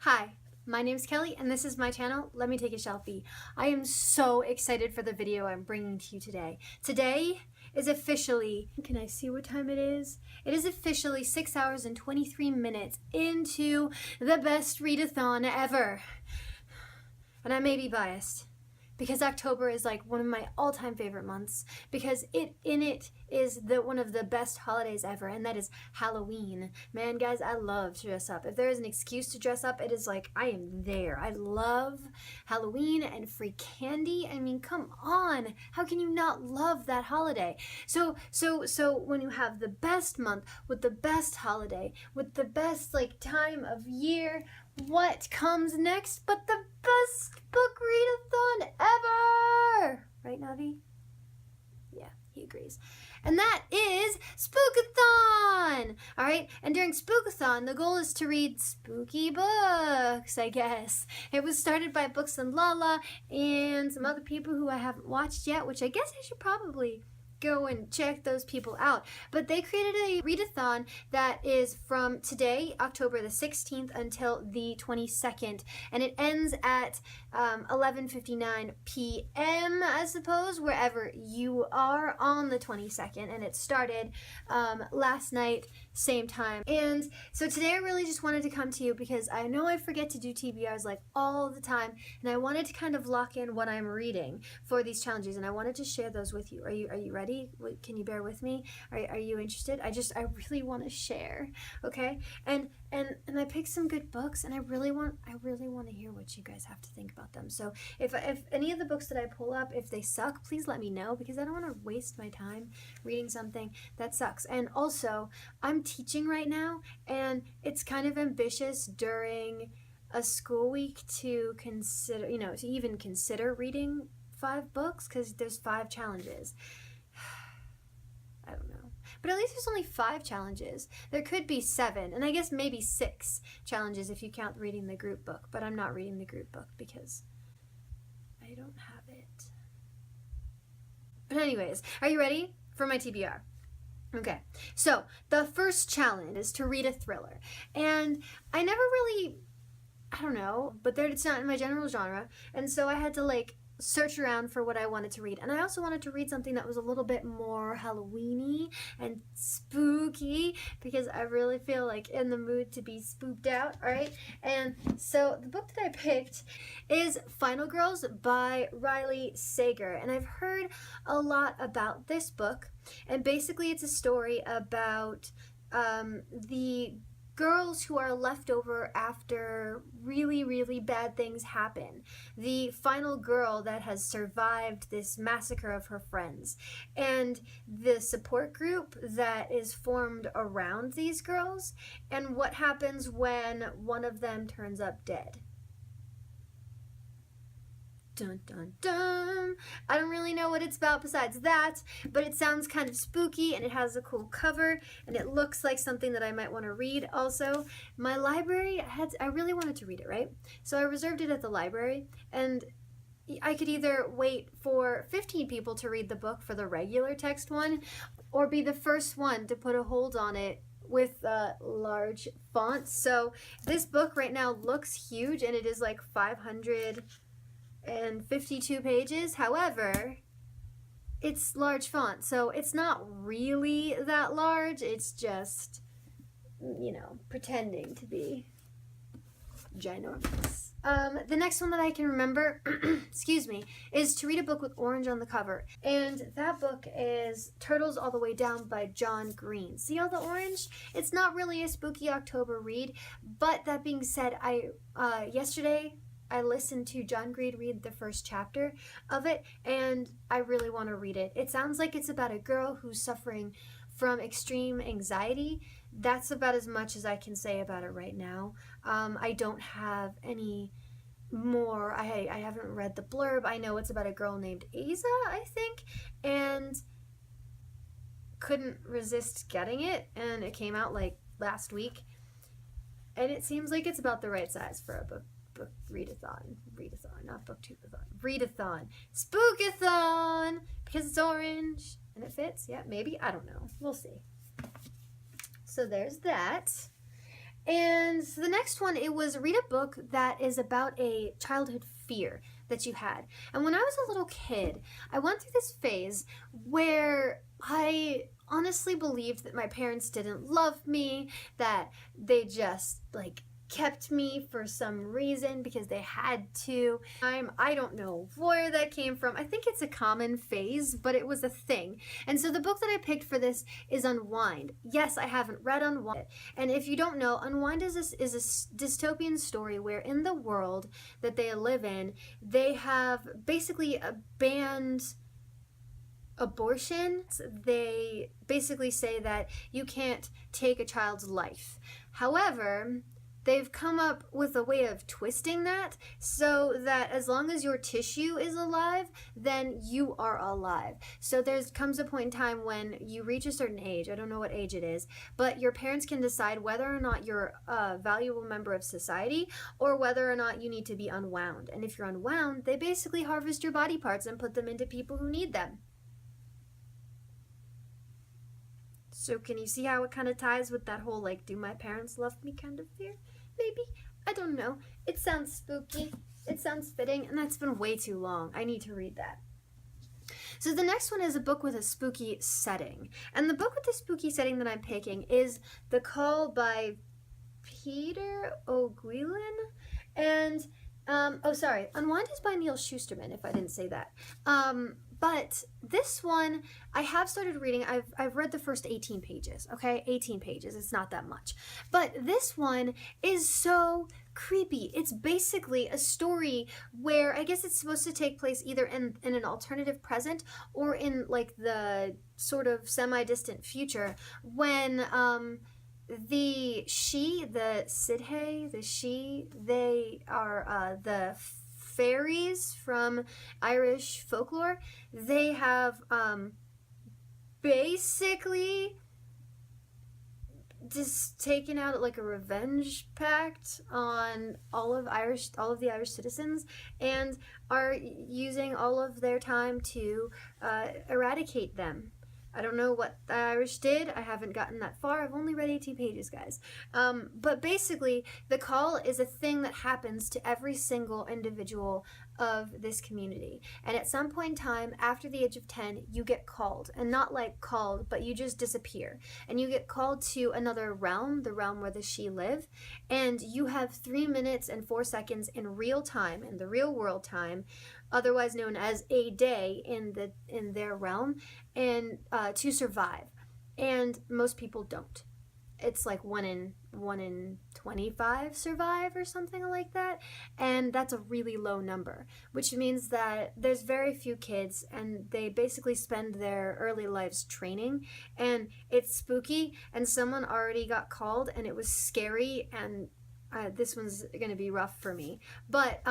Hi, my name's Kelly and this is my channel, Let Me Take a Shelfie. I am so excited for the video I'm bringing to you today. Today is officially, can I see what time it is? It is officially 6 hours and 23 minutes into the best readathon ever. And I may be biased, because October is like one of my all-time favorite months, because in it is one of the best holidays ever, and that is Halloween. Man, guys, I love to dress up. If there is an excuse to dress up, it is like I am there. I love Halloween and free candy. I mean, come on. How can you not love that holiday? So when you have the best month with the best holiday, with the best like time of year, what comes next but the best book readathon ever? Right, Navi? Yeah, he agrees. And that is Spookathon! Alright, and during Spookathon, the goal is to read spooky books, I guess. It was started by Books and Lala and some other people who I haven't watched yet, which I guess I should probably go and check those people out. But they created a readathon that is from today, October the 16th, until the 22nd, and it ends at 11:59 p.m. I suppose, wherever you are on the 22nd, and it started last night, same time. And so today I really just wanted to come to you because I know I forget to do TBRs like all the time, and I wanted to kind of lock in what I'm reading for these challenges, and I wanted to share those with you. Are you ready? Can you bear with me? Are you interested? I really want to share, okay? And I picked some good books, and I really want to hear what you guys have to think about them. So if any of the books that I pull up, if they suck, please let me know, because I don't want to waste my time reading something that sucks. And also, I'm teaching right now, and it's kind of ambitious during a school week to consider, to even consider reading 5 books, because there's 5 challenges. I don't know. But at least there's only 5 challenges. There could be 7, and I guess maybe 6 challenges if you count reading the group book, but I'm not reading the group book because I don't have it. But anyways, are you ready for my TBR? Okay, so the first challenge is to read a thriller, and I never really, I don't know, but it's not in my general genre, and so I had to search around for what I wanted to read. And I also wanted to read something that was a little bit more Halloween-y and spooky, because I really feel like in the mood to be spooked out, alright? And so the book that I picked is Final Girls by Riley Sager. And I've heard a lot about this book, and basically it's a story about the girls who are left over after really, really bad things happen. The final girl that has survived this massacre of her friends, and the support group that is formed around these girls, and what happens when one of them turns up dead. Dun dun dun. I don't really know what it's about besides that, but it sounds kind of spooky, and it has a cool cover, and it looks like something that I might want to read. Also, my library I really wanted to read it, right? So I reserved it at the library, and I could either wait for 15 people to read the book for the regular text one, or be the first one to put a hold on it with large fonts. So this book right now looks huge, and it is like 552 pages. However, it's large font, so it's not really that large. It's just, pretending to be ginormous. The next one that I can remember, excuse me, is to read a book with orange on the cover. And that book is Turtles All the Way Down by John Green. See all the orange? It's not really a spooky October read, but that being said, yesterday I listened to John Green read the first chapter of it, and I really want to read it. It sounds like it's about a girl who's suffering from extreme anxiety. That's about as much as I can say about it right now. I don't have any more. I haven't read the blurb. I know it's about a girl named Asa, I think, and couldn't resist getting it, and it came out like last week, and it seems like it's about the right size for a book readathon, not booktubeathon, readathon, spookathon, because it's orange and it fits. Yeah, maybe, I don't know, we'll see. So there's that. And the next one, it was read a book that is about a childhood fear that you had. And when I was a little kid, I went through this phase where I honestly believed that my parents didn't love me, that they just like kept me for some reason because they had to. I don't know where that came from. I think it's a common phase, but it was a thing. And so the book that I picked for this is Unwind. Yes, I haven't read Unwind. And if you don't know, Unwind is a dystopian story where in the world that they live in, they have basically banned abortion. They basically say that you can't take a child's life. However, they've come up with a way of twisting that so that as long as your tissue is alive, then you are alive. So there comes a point in time when you reach a certain age, I don't know what age it is, but your parents can decide whether or not you're a valuable member of society or whether or not you need to be unwound. And if you're unwound, they basically harvest your body parts and put them into people who need them. So can you see how it kind of ties with that whole, like, do my parents love me kind of fear? Maybe. I don't know. It sounds spooky. It sounds fitting, and that's been way too long. I need to read that. So the next one is a book with a spooky setting. And the book with the spooky setting that I'm picking is The Call by Peter O'Guilin. And, Unwind is by Neil Shusterman, if I didn't say that. But this one, I have started reading. I've read the first 18 pages, okay? 18 pages, it's not that much. But this one is so creepy. It's basically a story where I guess it's supposed to take place either in an alternative present or in like the sort of semi-distant future when the Sidhe, they are the fairies from Irish folklore. They have basically just taken out like a revenge pact on all of the Irish citizens and are using all of their time to eradicate them. I don't know what the Irish did. I haven't gotten that far. I've only read 18 pages, guys. But basically, the call is a thing that happens to every single individual of this community. And at some point in time, after the age of 10, you get called. And not like called, but you just disappear. And you get called to another realm, the realm where the Sidhe live. And you have 3 minutes and 4 seconds in real time, in the real world time, otherwise known as a day in their realm, and to survive. And most people don't. It's like 1 in 25 survive or something like that, and that's a really low number, which means that there's very few kids and they basically spend their early lives training, and it's spooky, and someone already got called and it was scary, and this one's gonna be rough for me, but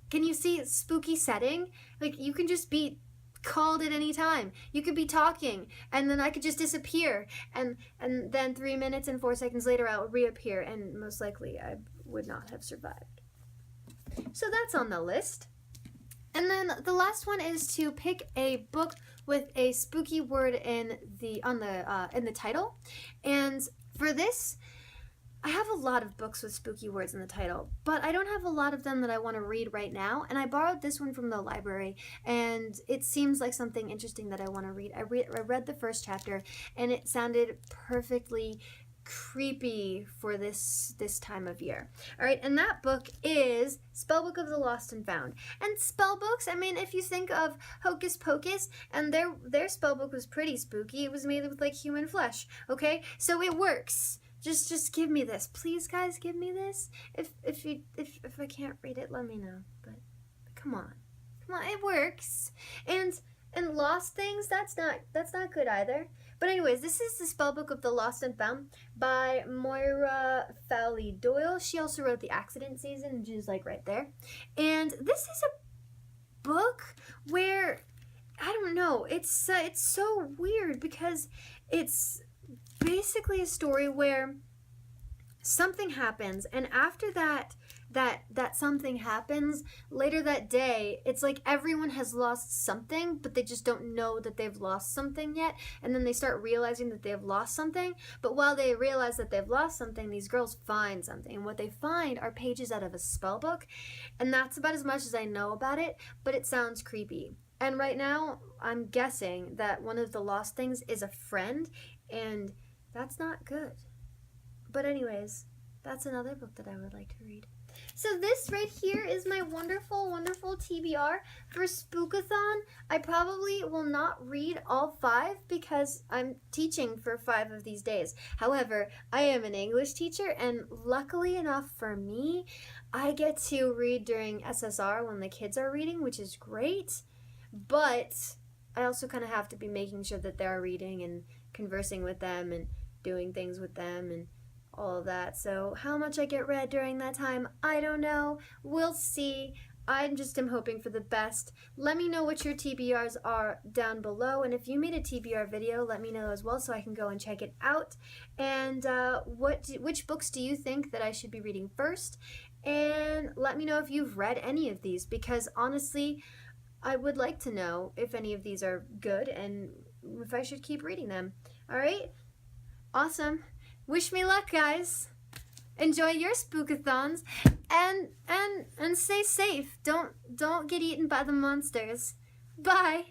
can you see spooky setting? Like, you can just be called at any time. You could be talking, and then I could just disappear, and then 3 minutes and 4 seconds later I would reappear, and most likely I would not have survived. So that's on the list. And then the last one is to pick a book with a spooky word in the title. And for this, I have a lot of books with spooky words in the title, but I don't have a lot of them that I want to read right now, and I borrowed this one from the library, and it seems like something interesting that I want to read. I read the first chapter, and it sounded perfectly creepy for this time of year. All right, and that book is Spellbook of the Lost and Found. And spellbooks, I mean, if you think of Hocus Pocus, and their spellbook was pretty spooky. It was made with like human flesh, okay? So it works. Just give me this, please, guys. Give me this. If I can't read it, let me know. But come on, it works. And lost things, that's not good either. But anyways, this is the Spellbook of the Lost and Found by Moira Fowley Doyle. She also wrote The Accident Season, which is like right there. And this is a book where I don't know. It's so weird because it's basically a story where something happens, and after that that something happens later that day. It's like everyone has lost something, but they just don't know that they've lost something yet, and then they start realizing that they've lost something. But while they realize that they've lost something, these girls find something, and what they find are pages out of a spell book, and that's about as much as I know about it, but it sounds creepy. And right now I'm guessing that one of the lost things is a friend, and that's not good. But anyways, that's another book that I would like to read. So this right here is my wonderful, wonderful TBR for Spookathon. I probably will not read all 5 because I'm teaching for 5 of these days. However, I am an English teacher, and luckily enough for me, I get to read during SSR when the kids are reading, which is great. But I also kind of have to be making sure that they're reading and conversing with them and doing things with them and all of that. So how much I get read during that time, I don't know. We'll see. I just am hoping for the best. Let me know what your TBRs are down below, and if you made a TBR video, let me know as well so I can go and check it out. And which books do you think that I should be reading first? And let me know if you've read any of these, because honestly, I would like to know if any of these are good and if I should keep reading them. All right? Awesome. Wish me luck, guys. Enjoy your spookathons and stay safe. Don't get eaten by the monsters. Bye.